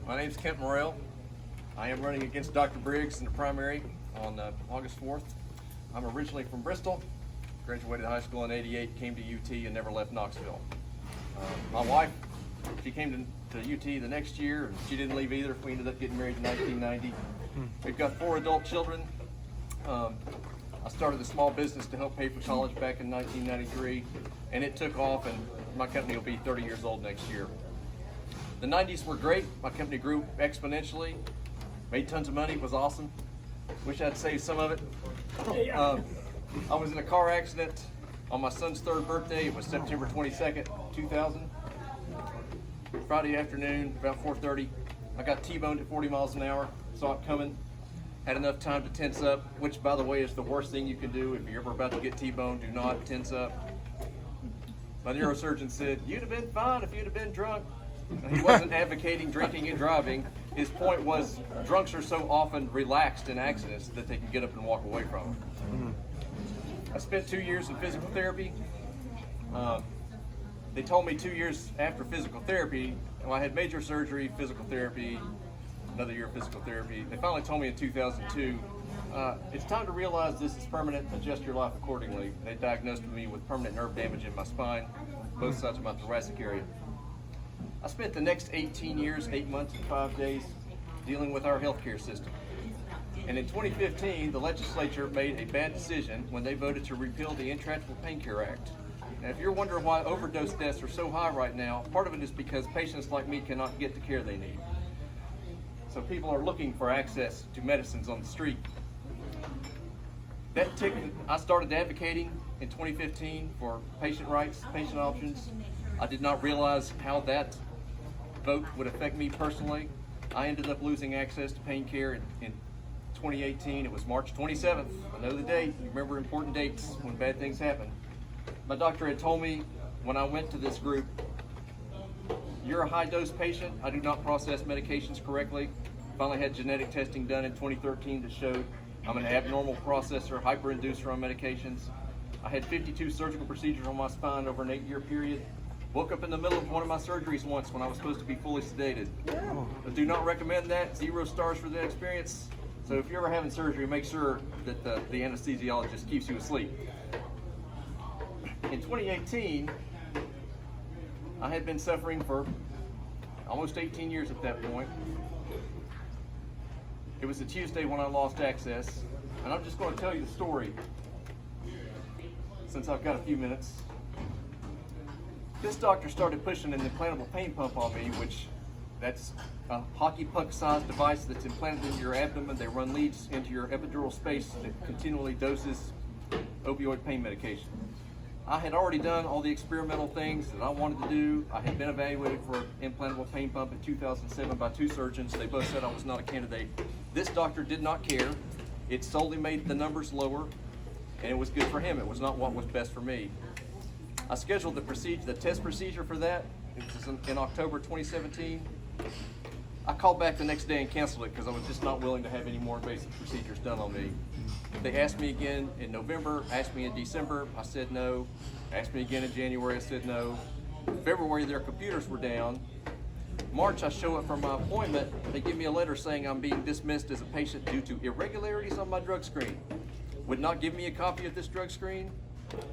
My name's Kent Morrell. I am running against Dr. Briggs in the primary on August 4th. I'm originally from Bristol, graduated high school in '88, came to UT and never left Knoxville. My wife, she came to UT the next year and she didn't leave either. We ended up getting married in 1990. We've got 4 adult children. I started a small business to help pay for college back in 1993, and it took off, and my company will be 30 years old next year. The 90s were great. My company grew exponentially, made tons of money, it was awesome. Wish I'd saved some of it. I was in a car accident on my son's 3rd birthday. It was September 22nd, 2000. Friday afternoon, about 4:30. I got T-boned at 40 miles an hour, saw it coming, had enough time to tense up, which, by the way, is the worst thing you can do if you're ever about to get T-boned. Do not tense up. My neurosurgeon said, "You'd have been fine if you'd have been drunk." He wasn't advocating drinking and driving. His point was drunks are so often relaxed in accidents that they can get up and walk away from them. I spent 2 years in physical therapy. They told me 2 years after physical therapy, well, I had major surgery, physical therapy, another year of physical therapy. They finally told me in 2002, it's time to realize this is permanent, adjust your life accordingly. They diagnosed me with permanent nerve damage in my spine, both sides of my thoracic area. I spent the next 18 years, 8 months and 5 days dealing with our healthcare system. And in 2015, the legislature made a bad decision when they voted to repeal the Intractable Pain Care Act. Now, if you're wondering why overdose deaths are so high right now, part of it is because patients like me cannot get the care they need. So people are looking for access to medicines on the street. I started advocating in 2015 for patient rights, patient options. I did not realize how that vote would affect me personally. I ended up losing access to pain care in 2018. It was March 27th. I know the date. You remember important dates when bad things happen. My doctor had told me when I went to this group, "You're a high-dose patient. I do not process medications correctly." Finally had genetic testing done in 2013 that showed I'm an abnormal processor, hyperinducer on medications. I had 52 surgical procedures on my spine over an 8-year period. Woke up in the middle of one of my surgeries once when I was supposed to be fully sedated. I do not recommend that. 0 stars for that experience. So if you're ever having surgery, make sure that the anesthesiologist keeps you asleep. In 2018, I had been suffering for almost 18 years at that point. It was a Tuesday when I lost access, and I'm just going to tell you the story since I've got a few minutes. This doctor started pushing an implantable pain pump on me, which that's a hockey puck-sized device that's implanted into your abdomen. They run leads into your epidural space that continually doses opioid pain medication. I had already done all the experimental things that I wanted to do. I had been evaluated for an implantable pain pump in 2007 by 2 surgeons. They both said I was not a candidate. This doctor did not care. It solely made the numbers lower, and it was good for him. It was not what was best for me. I scheduled the test procedure for that. It was in October 2017. I called back the next day and canceled it because I was just not willing to have any more invasive procedures done on me. They asked me again in November, asked me in December, I said no. Asked me again in January, I said no. February, their computers were down. March, I show up for my appointment. They give me a letter saying I'm being dismissed as a patient due to irregularities on my drug screen. Would not give me a copy of this drug screen.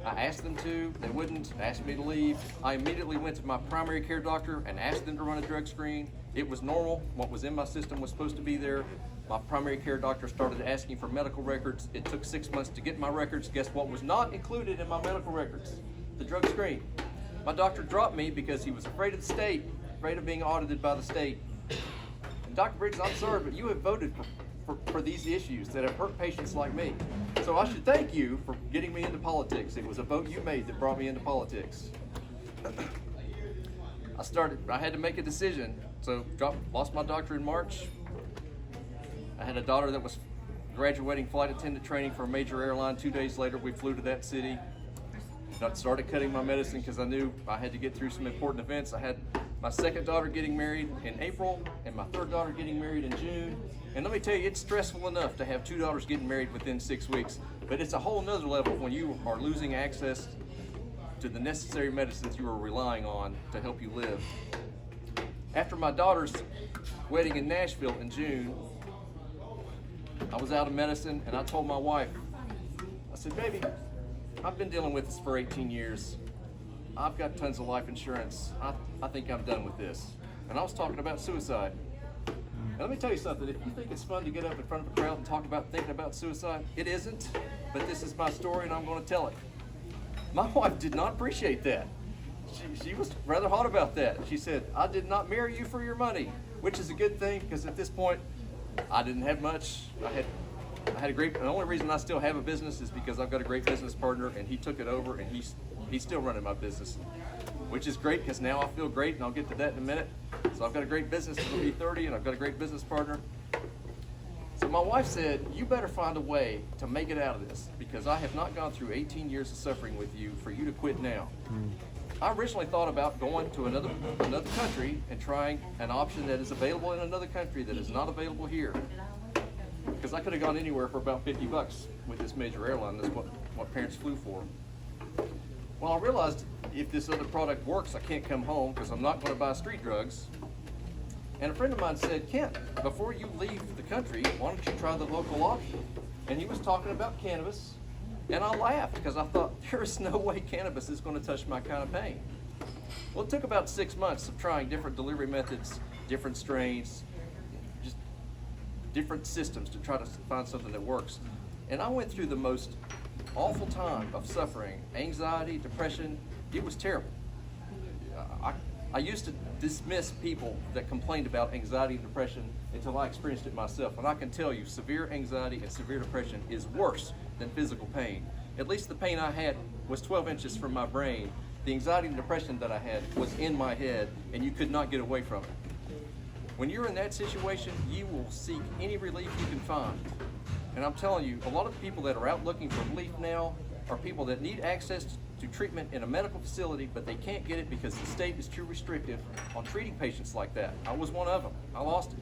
I asked them to, they wouldn't, asked me to leave. I immediately went to my primary care doctor and asked them to run a drug screen. It was normal, what was in my system was supposed to be there. My primary care doctor started asking for medical records. It took 6 months to get my records. Guess what was not included in my medical records? The drug screen. My doctor dropped me because he was afraid of the state, afraid of being audited by the state. And Dr. Briggs, I'm sorry, but you have voted for these issues that have hurt patients like me. So I should thank you for getting me into politics. It was a vote you made that brought me into politics. I had to make a decision. So lost my doctor in March. I had a daughter that was graduating flight attendant training for a major airline. 2 days later, we flew to that city. I started cutting my medicine because I knew I had to get through some important events. I had my second daughter getting married in April and my third daughter getting married in June. And let me tell you, it's stressful enough to have 2 daughters getting married within 6 weeks, but it's a whole nother level when you are losing access to the necessary medicines you are relying on to help you live. After my daughters wedding in Nashville in June. I was out of medicine, and I told my wife, I said, baby, I've been dealing with this for 18 years. I've got tons of life insurance. I think I'm done with this. And I was talking about suicide. And let me tell you something, if you think it's fun to get up in front of a crowd and talk about thinking about suicide, it isn't, but this is my story and I'm going to tell it. My wife did not appreciate that. She was rather hot about that. She said, I did not marry you for your money, which is a good thing, because at this point, I didn't have much. I had a great, the only reason I still have a business is because I've got a great business partner, and he took it over, and he's still running my business, which is great, because now I feel great, and I'll get to that in a minute. So I've got a great business, it'll be 30, and I've got a great business partner. So my wife said, you better find a way to make it out of this, because I have not gone through 18 years of suffering with you for you to quit now. I originally thought about going to another country and trying an option that is available in another country that is not available here. Because I could have gone anywhere for about $50 with this major airline. That's what parents flew for. Well, I realized if this other product works, I can't come home because I'm not going to buy street drugs. And a friend of mine said, Kent, before you leave the country, why don't you try the local option? And he was talking about cannabis. And I laughed because I thought, there is no way cannabis is going to touch my kind of pain. Well, it took about 6 months of trying different delivery methods, different strains, just different systems to try to find something that works. And I went through the most awful time of suffering, anxiety, depression. It was terrible. I used to dismiss people that complained about anxiety and depression until I experienced it myself. And I can tell you, severe anxiety and severe depression is worse than physical pain. At least the pain I had was 12 inches from my brain. The anxiety and depression that I had was in my head, and you could not get away from it. When you're in that situation, you will seek any relief you can find. And I'm telling you, a lot of people that are out looking for relief now are people that need access to treatment in a medical facility, but they can't get it because the state is too restrictive on treating patients like that. I was one of them. I lost it.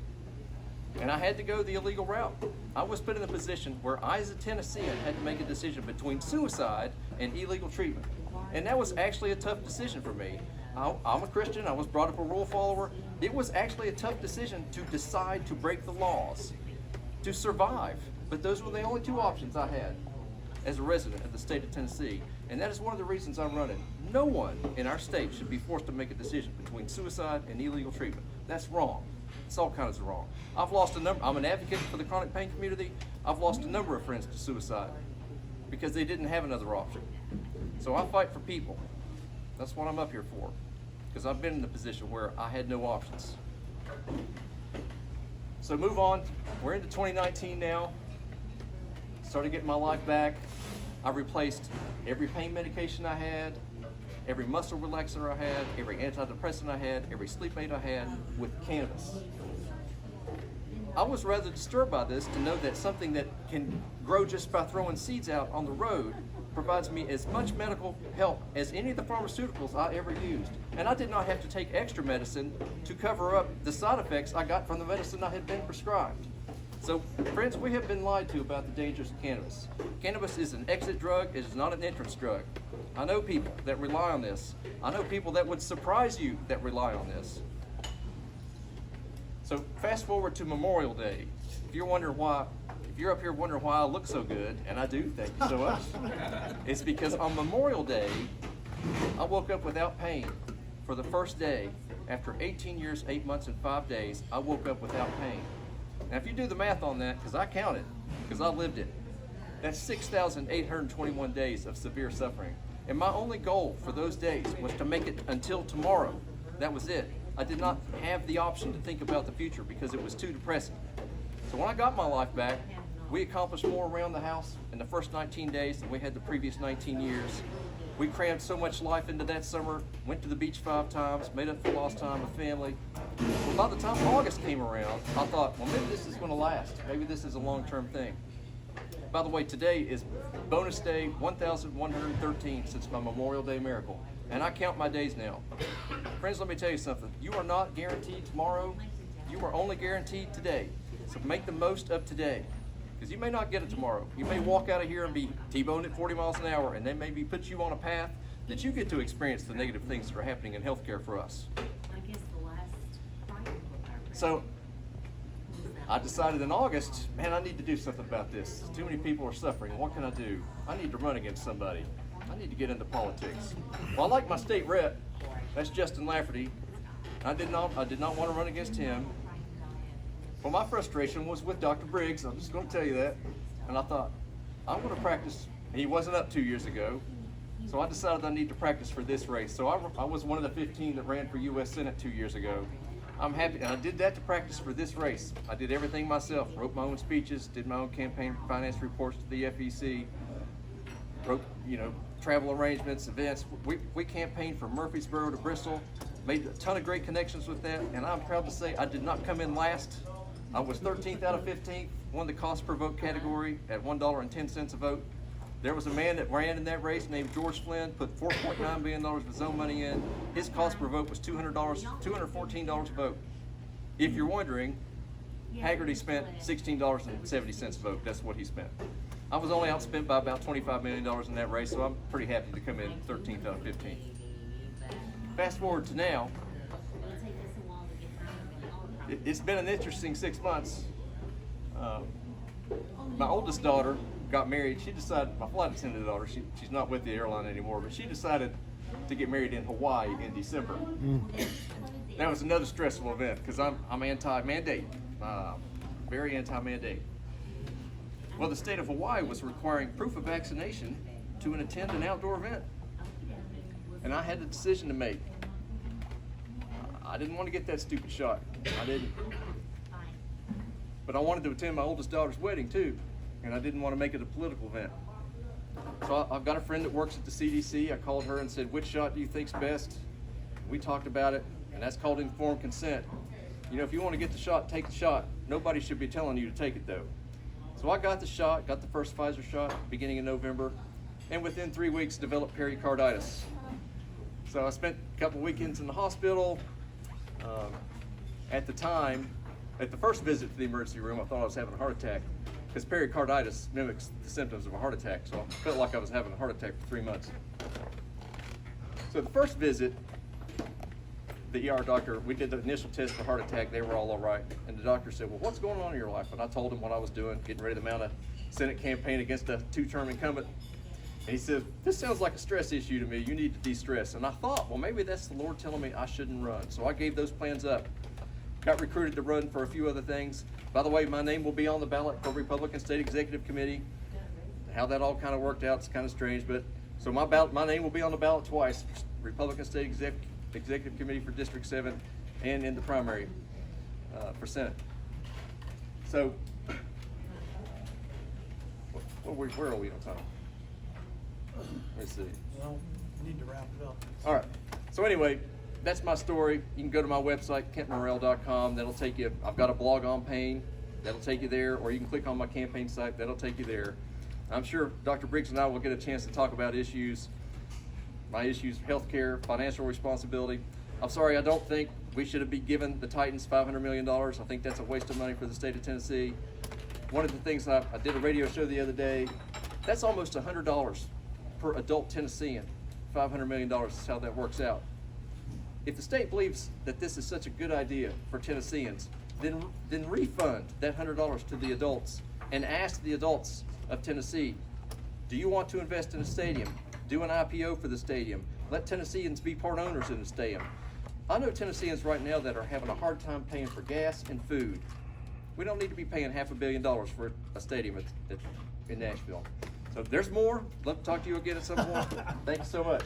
And I had to go the illegal route. I was put in a position where I, as a Tennessean, had to make a decision between suicide and illegal treatment. And that was actually a tough decision for me. I'm a Christian. I was brought up a rule follower. It was actually a tough decision to decide to break the laws, to survive. But those were the only two options I had as a resident of the state of Tennessee. And that is one of the reasons I'm running. No one in our state should be forced to make a decision between suicide and illegal treatment. That's wrong. It's all kinds of wrong. I've lost a number. I'm an advocate for the chronic pain community. I've lost a number of friends to suicide because they didn't have another option. So I fight for people. That's what I'm up here for, because I've been in the position where I had no options. So move on. We're into 2019 now. Started getting my life back. I replaced every pain medication I had, every muscle relaxer I had, every antidepressant I had, every sleep aid I had with cannabis. I was rather disturbed by this to know that something that can grow just by throwing seeds out on the road provides me as much medical help as any of the pharmaceuticals I ever used. And I did not have to take extra medicine to cover up the side effects I got from the medicine I had been prescribed. So, friends, we have been lied to about the dangers of cannabis. Cannabis is an exit drug, it is not an entrance drug. I know people that rely on this. I know people that would surprise you that rely on this. So, fast forward to Memorial Day. If you're up here wondering why I look so good, and I do, thank you so much, it's because on Memorial Day, I woke up without pain. For the first day, after 18 years, 8 months, and 5 days, I woke up without pain. Now, if you do the math on that, because I counted, because I lived it, that's 6,821 days of severe suffering. And my only goal for those days was to make it until tomorrow. That was it. I did not have the option to think about the future because it was too depressing. So when I got my life back, we accomplished more around the house in the first 19 days than we had the previous 19 years. We crammed so much life into that summer, went to the beach 5 times, made up for lost time with family. Well, by the time August came around, I thought, well, maybe this is going to last. Maybe this is a long-term thing. By the way, today is bonus day 1,113 since my Memorial Day miracle. And I count my days now. Friends, let me tell you something. You are not guaranteed tomorrow. You are only guaranteed today. So make the most of today. Because you may not get it tomorrow. You may walk out of here and be T-boned at 40 miles an hour, and they maybe put you on a path that you get to experience the negative things that are happening in healthcare for us. I guess the last. So I decided in August, man, I need to do something about this. Too many people are suffering. What can I do? I need to run against somebody. I need to get into politics. Well, I like my state rep. That's Justin Lafferty. I did not want to run against him. Well, my frustration was with Dr. Briggs. I'm just going to tell you that. And I thought, I'm going to practice. He wasn't up 2 years ago. So I decided I need to practice for this race. So I was one of the 15 that ran for U.S. Senate 2 years ago. I'm happy, and I did that to practice for this race. I did everything myself, wrote my own speeches, did my own campaign finance reports to the FEC, wrote, travel arrangements, events. We campaigned from Murfreesboro to Bristol, made a ton of great connections with that, and I'm proud to say I did not come in last. I was 13th out of 15th, won the cost per vote category at $1.10 a vote. There was a man that ran in that race named George Flynn, put $4.9 billion of his own money in. His cost per vote was $214 a vote. If you're wondering, Haggerty spent $16.70 a vote. That's what he spent. I was only outspent by about $25 million in that race, so I'm pretty happy to come in 13th out of 15. Fast forward to now, it's been an interesting 6 months. My oldest daughter got married. She decided, my flight attendant daughter, she's not with the airline anymore, but she decided to get married in Hawaii in December. That was another stressful event because I'm anti-mandate, very anti-mandate. Well, the state of Hawaii was requiring proof of vaccination to attend an outdoor event. And I had a decision to make. I didn't want to get that stupid shot. I didn't. But I wanted to attend my oldest daughter's wedding too, and I didn't want to make it a political event. So I've got a friend that works at the CDC. I called her and said, which shot do you think's best? We talked about it, and that's called informed consent. If you want to get the shot, take the shot. Nobody should be telling you to take it though. So I got the shot, got the first Pfizer shot beginning in November, and within 3 weeks developed pericarditis. So I spent a couple weekends in the hospital. At the time, at the first visit to the emergency room, I thought I was having a heart attack because pericarditis mimics the symptoms of a heart attack. So I felt like I was having a heart attack for 3 months. So the first visit, the ER doctor, we did the initial test for heart attack. They were all right. And the doctor said, well, what's going on in your life? And I told him what I was doing, getting ready to mount a Senate campaign against a 2-term incumbent. And he said, this sounds like a stress issue to me. You need to de-stress. And I thought, well, maybe that's the Lord telling me I shouldn't run. So I gave those plans up. Got recruited to run for a few other things. By the way, my name will be on the ballot for Republican State Executive Committee. How that all kind of worked out is kind of strange, but so my name will be on the ballot twice, Republican State Executive Committee for District 7 and in the primary for Senate. So, where are we on time? Let's see. Well, we need to wrap it up. All right. So anyway, that's my story. You can go to my website, kentmorrell.com. That'll take you, I've got a blog on pain. That'll take you there, or you can click on my campaign site. That'll take you there. I'm sure Dr. Briggs and I will get a chance to talk about issues, my issues, healthcare, financial responsibility. I'm sorry, I don't think we should have been given the Titans $500 million. I think that's a waste of money for the state of Tennessee. One of the things I did a radio show the other day, that's almost $100 per adult Tennessean. $500 million is how that works out. If the state believes that this is such a good idea for Tennesseans, then refund that $100 to the adults and ask the adults of Tennessee, do you want to invest in a stadium? Do an IPO for the stadium. Let Tennesseans be part owners in the stadium. I know Tennesseans right now that are having a hard time paying for gas and food. We don't need to be paying $500 million for a stadium in Nashville. So there's more. Love to talk to you again at some point. Thank you so much.